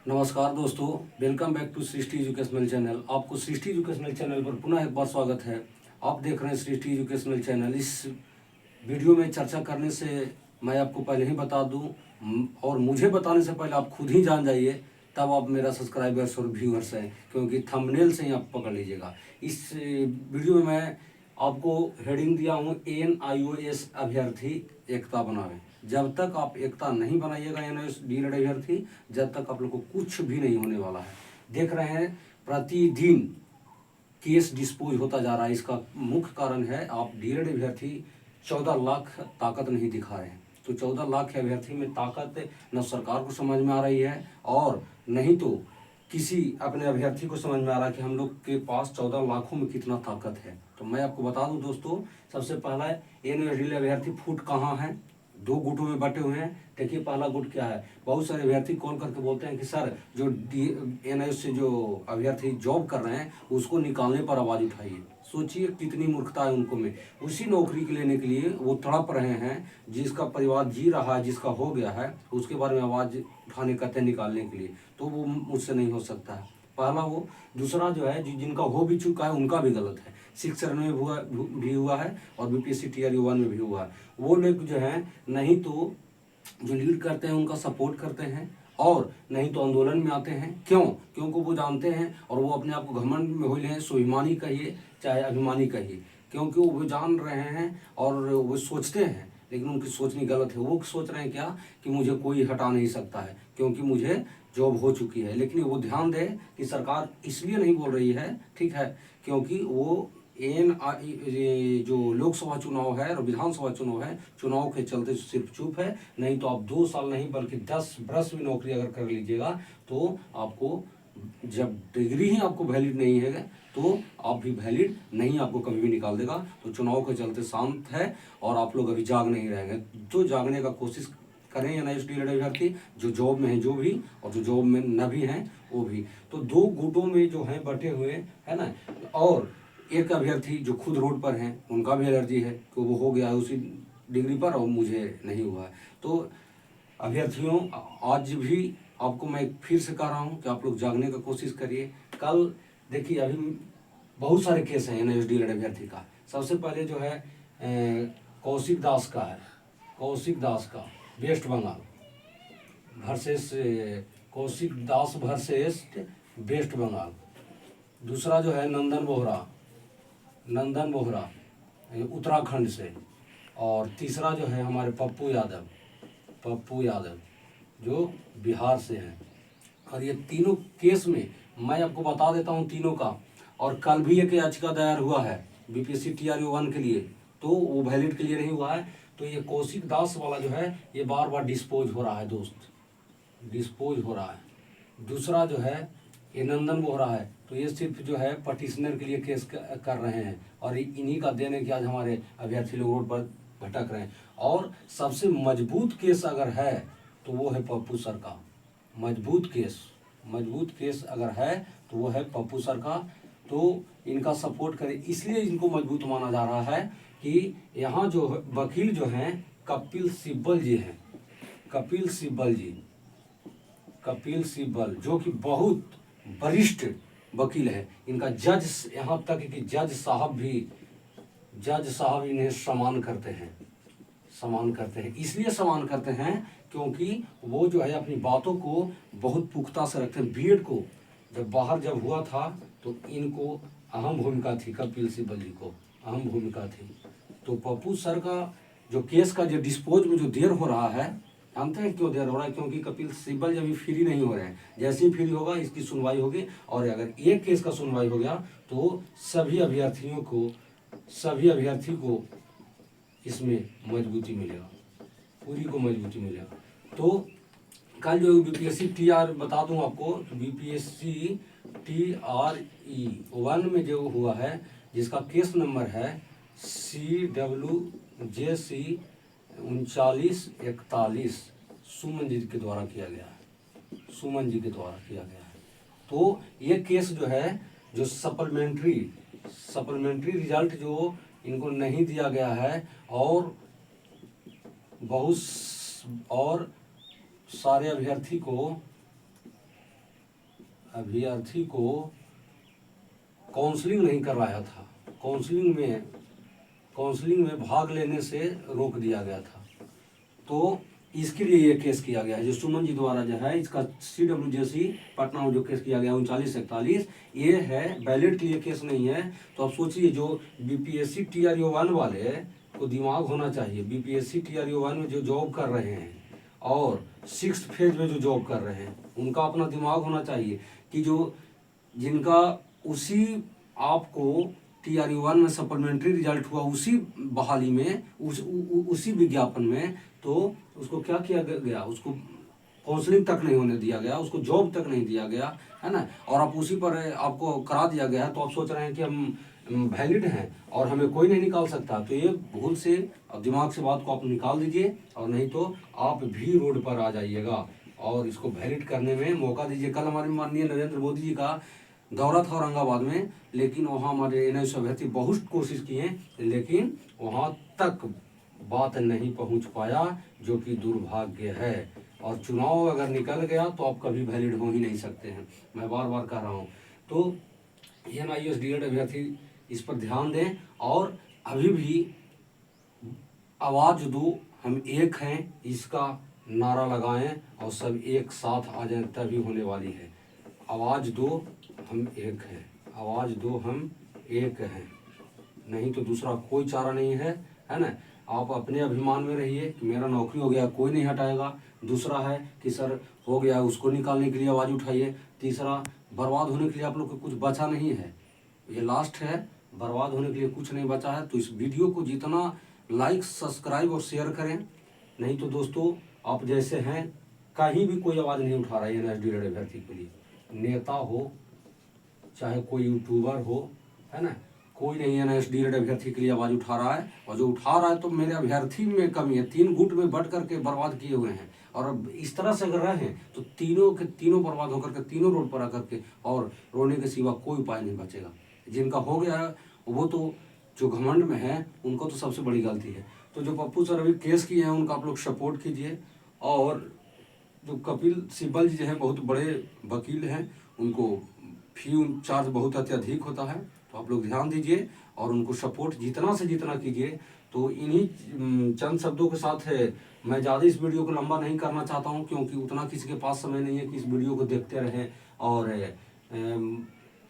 नमस्कार दोस्तों, welcome back to Srishti educational channel. आपको सृष्टि एजुकेशनल चैनल पर पुनः एक बार स्वागत है। आप देख रहे हैं सृष्टि एजुकेशनल चैनल। इस वीडियो में चर्चा करने से मैं आपको पहले ही बता दूं और मुझे बताने से पहले आप खुद ही जान जाइए, तब आप मेरा सब्सक्राइबर्स और व्यूअर्स हैं, क्योंकि थंबनेल से ही आप पकड़ लीजिएगा। इस वीडियो में मैं आपको हेडिंग दिया हूँ NIOS अभ्यर्थी एकता बनावे। जब तक आप एकता नहीं बनाइएगा NIOS डीएलएड अभ्यर्थी, जब तक आप लोग को कुछ भी नहीं होने वाला है। देख रहे हैं प्रतिदिन केस डिस्पोज होता जा रहा है। इसका मुख्य कारण है आप डीएलएड अभ्यर्थी 14 लाख ताकत नहीं दिखा रहे हैं। तो 14 लाख के अभ्यर्थी में ताकत न सरकार को समझ में आ रही है और नहीं तो किसी अपने अभ्यर्थी को समझ में आ रहा है कि हम लोग के पास 14 लाखों में कितना ताकत है। तो मैं आपको बता दूं दोस्तों, सबसे पहला NIOS डीएलएड अभ्यर्थी फुट कहाँ है। 2 गुटों में बटे हुए हैं। देखिए पहला गुट क्या है। बहुत सारे अभ्यर्थी कॉल करके बोलते हैं कि सर जो NIOS से जो अभ्यर्थी जॉब कर रहे हैं उसको निकालने पर आवाज़ उठाइए। सोचिए कितनी मूर्खता है उनको में। उसी नौकरी के लेने के लिए वो तड़प रहे हैं, जिसका परिवार जी रहा है, जिसका हो गया है, उसके बारे में आवाज़ उठाने कहते हैं निकालने के लिए। तो वो मुझसे नहीं हो सकता है। पहला वो। दूसरा जो है जिनका हो भी चुका है उनका भी गलत है। 6 चरण में भी हुआ है और BPSC TRU 1 में भी हुआ है। वो लोग जो है नहीं तो जो लीड करते हैं उनका सपोर्ट करते हैं और नहीं तो आंदोलन में आते हैं। क्यों? क्योंकि वो जानते हैं और वो अपने आप को घमंड में हो हैं, स्वाभिमानी कहिए चाहे अभिमानी कहिए, क्योंकि वो जान रहे हैं और वो सोचते हैं, लेकिन उनकी सोचनी गलत है। वो सोच रहे हैं क्या कि मुझे कोई हटा नहीं सकता है क्योंकि मुझे जॉब हो चुकी है। लेकिन वो ध्यान दे कि सरकार इसलिए नहीं बोल रही है, ठीक है, क्योंकि वो जो लोकसभा चुनाव है और विधानसभा चुनाव है, चुनाव के चलते सिर्फ चुप है। नहीं तो आप 2 साल नहीं बल्कि 10 बरस भी नौकरी अगर कर लीजिएगा तो आपको, जब डिग्री ही आपको वैलिड नहीं है तो आप भी वैलिड नहीं, आपको कभी भी निकाल देगा। तो चुनाव के चलते शांत है और आप लोग अभी जाग नहीं रहेंगे। तो जागने का कोशिश करें NIOS डीएलएड अभ्यर्थी, जो जॉब में है जो भी और जो जॉब में न भी हैं वो भी। तो 2 गुटों में जो है बटे हुए है ना। और एक अभ्यर्थी जो खुद रोड पर हैं उनका भी एलर्जी है कि वो हो गया है उसी डिग्री पर और मुझे नहीं हुआ है। तो अभ्यर्थियों, आज भी आपको मैं फिर से कह रहा हूँ कि आप लोग जागने का कोशिश करिए। कल देखिए अभी बहुत सारे केस हैं NIOS डीएलएड अभ्यर्थी का। सबसे पहले जो है कौशिक दास का है। कौशिक दास का वेस्ट बंगाल वर्सेस कौशिक दास वर्सेस वेस्ट बंगाल। दूसरा जो है नंदन बोहरा उत्तराखंड से। और तीसरा जो है हमारे पप्पू यादव जो बिहार से हैं। और ये तीनों केस में मैं आपको बता देता हूँ तीनों का। और कल भी एक याचिका दायर हुआ है BPSC TRU 1 के लिए, तो वो वैलिड के लिए नहीं हुआ है। तो ये कौशिक दास वाला जो है ये बार बार डिस्पोज हो रहा है दोस्त, डिस्पोज हो रहा है। दूसरा जो है ये नंदन बोहरा है, तो ये सिर्फ जो है पटिशनर के लिए केस कर रहे हैं और इन्हीं का देने के आज हमारे अभ्यर्थी लोग रोड पर भटक रहे हैं। और सबसे मजबूत केस अगर है तो वो है पप्पू सर का। मजबूत केस अगर है तो वो है पप्पू सर का। तो इनका सपोर्ट करें, इसलिए इनको मजबूत माना जा रहा है कि यहाँ जो वकील जो हैं कपिल सिब्बल जो कि बहुत वरिष्ठ वकील है। इनका जज, यहाँ तक कि जज साहब इन्हें सम्मान करते हैं। इसलिए सम्मान करते हैं क्योंकि वो जो है अपनी बातों को बहुत पुख्ता से रखते हैं। बीएड को जब हुआ था तो इनको अहम भूमिका थी, कपिल सिब्बल जी को अहम भूमिका थी। तो पप्पू सर का जो केस का जो डिस्पोज में जो देर हो रहा है, जानते हैं क्यों देर हो रहा है? क्योंकि कपिल सिब्बल जब फ्री नहीं हो रहे हैं। जैसे ही फ्री होगा इसकी सुनवाई होगी और अगर एक केस का सुनवाई हो गया तो सभी अभ्यर्थी को इसमें मजबूती मिलेगा, पूरी को मजबूती मिलेगा। तो कल जो BPSC TR बता दूं आपको, BPSC TRE 1 में जो हुआ है, जिसका केस नंबर है CWJC 3941, सुमन जी के द्वारा किया गया है। तो ये केस जो है, जो सप्लीमेंट्री रिजल्ट जो इनको नहीं दिया गया है और बहुत सारे अभ्यर्थी को अभ्यर्थी को काउंसलिंग नहीं करवाया था, काउंसलिंग में भाग लेने से रोक दिया गया था। तो इसके लिए ये केस किया गया है, जो सुमन जी द्वारा जो है इसका CWJC पटना में जो केस किया गया 3941, ये है बैलेट के लिए केस नहीं है। तो आप सोचिए, जो BPSC TRO 1 वाले को दिमाग होना चाहिए, BPSC TRO 1 में जो जॉब कर रहे हैं और 6th फेज में जो जॉब कर रहे हैं, उनका अपना दिमाग होना चाहिए कि जो जिनका उसी आपको TRO 1 में सप्लीमेंट्री रिजल्ट हुआ, उसी बहाली में, उसी विज्ञापन में, तो उसको क्या किया गया, उसको काउंसलिंग तक नहीं होने दिया गया, उसको जॉब तक नहीं दिया गया, है ना। और आप उसी पर आपको करा दिया गया है, तो आप सोच रहे हैं कि हम वैलिड हैं और हमें कोई नहीं निकाल सकता। तो ये भूल से दिमाग से बात को आप निकाल दीजिए, और नहीं तो आप भी रोड पर आ जाइएगा और इसको वैलिड करने में मौका दीजिए। कल हमारे माननीय नरेंद्र मोदी जी का दौरा था औरंगाबाद में, लेकिन वहाँ हमारे NIOS अभ्यर्थी बहुत कोशिश किए, लेकिन वहाँ तक बात नहीं पहुँच पाया, जो कि दुर्भाग्य है। और चुनाव अगर निकल गया तो आप कभी वैलिड हो ही नहीं सकते हैं, मैं बार बार कह रहा हूँ। तो NIOS DED अभ्यर्थी इस पर ध्यान दें और अभी भी आवाज़ दो, हम एक हैं, इसका नारा लगाएं और सब एक साथ आ जाएं, तभी होने वाली है। आवाज़ दो, हम एक हैं, आवाज़ दो, हम एक हैं, नहीं तो दूसरा कोई चारा नहीं है ना। आप अपने अभिमान में रहिए कि मेरा नौकरी हो गया, कोई नहीं हटाएगा। दूसरा है कि सर हो गया, उसको निकालने के लिए आवाज़ उठाइए। तीसरा, बर्बाद होने के लिए आप लोग को कुछ बचा नहीं है, ये लास्ट है, बर्बाद होने के लिए कुछ नहीं बचा है। तो इस वीडियो को जितना लाइक, सब्सक्राइब और शेयर करें, नहीं तो दोस्तों आप जैसे हैं कहीं भी कोई आवाज़ नहीं उठा रहा है NIOS DED अभ्यर्थी के लिए। नेता हो चाहे कोई यूट्यूबर हो, है ना, कोई नहीं NIOS DED अभ्यर्थी के लिए आवाज़ उठा रहा है। और जो उठा रहा है तो मेरे अभ्यर्थी में कमी है, 3 गुट में बट करके बर्बाद किए हुए हैं। और अब इस तरह से अगर रहे तो तीनों के तीनों बर्बाद होकर के, तीनों रोड पर आकर के, और रोने के सिवा कोई उपाय नहीं बचेगा। जिनका हो गया है वो तो जो घमंड में है, उनको तो सबसे बड़ी गलती है। तो जो पप्पू सर अभी केस किए हैं, उनका आप लोग सपोर्ट कीजिए। और जो कपिल सिब्बल जी जो है बहुत बड़े वकील हैं, उनको फी चार्ज बहुत अत्यधिक होता है, तो आप लोग ध्यान दीजिए और उनको सपोर्ट जितना से जितना कीजिए। तो इन्हीं चंद शब्दों के साथ मैं ज़्यादा इस वीडियो को लंबा नहीं करना चाहता हूं, क्योंकि उतना किसी के पास समय नहीं है कि इस वीडियो को देखते रहें और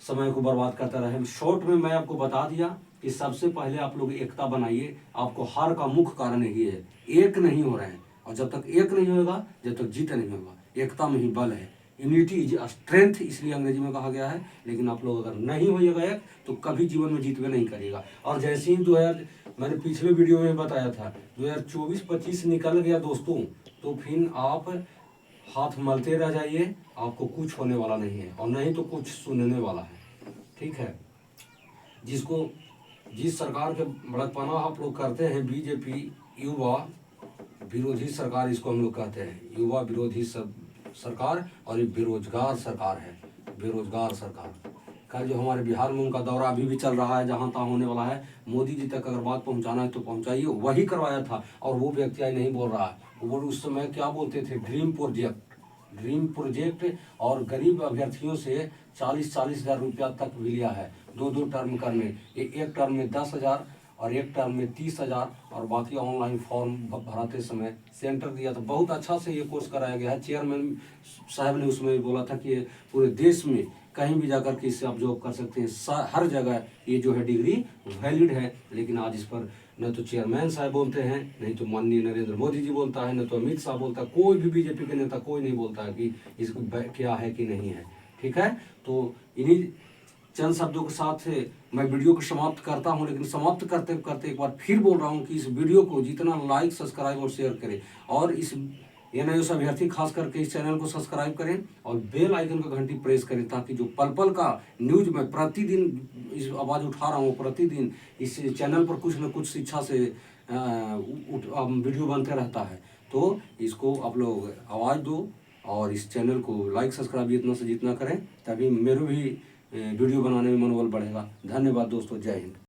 समय को बर्बाद करते रहें। शॉर्ट में मैं आपको बता दिया कि सबसे पहले आप लोग एकता बनाइए। आपको हार का मुख्य कारण यही है, एक नहीं हो रहे हैं, और जब तक एक नहीं होगा, जब तक जीत नहीं होगा। एकता में ही बल है, यूनिटी इज स्ट्रेंथ, इसलिए अंग्रेजी में कहा गया है। लेकिन आप लोग अगर नहीं होइएगा एक, तो कभी जीवन में जीतवे नहीं करिएगा। और जैसे ही 2000, मैंने पिछले वीडियो में बताया था, 2024-25 निकल गया दोस्तों, तो फिर आप हाथ मलते रह जाइए, आपको कुछ होने वाला नहीं है, और नहीं तो कुछ सुनने वाला है। ठीक है, जिस सरकार के बड़कपना आप लोग करते हैं, BJP युवा विरोधी सरकार इसको हम लोग कहते हैं, युवा विरोधी सरकार, और ये बेरोजगार सरकार है, बेरोजगार सरकार। कल जो हमारे बिहार में उनका दौरा अभी भी चल रहा है, जहाँ तहाँ होने वाला है। मोदी जी तक अगर बात पहुँचाना है तो पहुँचाइए, वही करवाया था। और वो व्यक्ति आज नहीं बोल रहा है, वो उस समय क्या बोलते थे, ड्रीम प्रोजेक्ट, और गरीब अभ्यर्थियों से 40-40 हज़ार रुपया तक भी लिया है, 2 टर्म करने, एक टर्म में 10,000 और एक टर्म में 30,000, और बाकी ऑनलाइन फॉर्म भराते समय सेंटर दिया। तो बहुत अच्छा से ये कोर्स कराया गया है। चेयरमैन साहब ने उसमें बोला था कि पूरे देश में कहीं भी जाकर के इससे आप जॉब कर सकते हैं, हर जगह ये जो है डिग्री वैलिड है। लेकिन आज इस पर न तो चेयरमैन साहब बोलते हैं, नहीं तो माननीय नरेंद्र मोदी जी बोलता है, न तो अमित शाह बोलता है, कोई भी BJP के नेता कोई नहीं बोलता है कि इसको क्या है कि नहीं है। ठीक है, तो इन्हीं चंद शब्दों के साथ मैं वीडियो को समाप्त करता हूं। लेकिन समाप्त करते करते एक बार फिर बोल रहा हूं कि इस वीडियो को जितना लाइक, सब्सक्राइब और शेयर करें, और इस NIOS अभ्यर्थी खास करके इस चैनल को सब्सक्राइब करें और बेल आइकन का घंटी प्रेस करें, ताकि जो पल पल का न्यूज में प्रतिदिन इस आवाज़ उठा रहा हूँ, प्रतिदिन इस चैनल पर कुछ न कुछ शिक्षा से वीडियो बनते रहता है। तो इसको आप लोग आवाज़ दो और इस चैनल को लाइक, सब्सक्राइब जितना से जितना करें, तभी मेरे भी वीडियो बनाने में मनोबल बढ़ेगा। धन्यवाद दोस्तों, जय हिंद।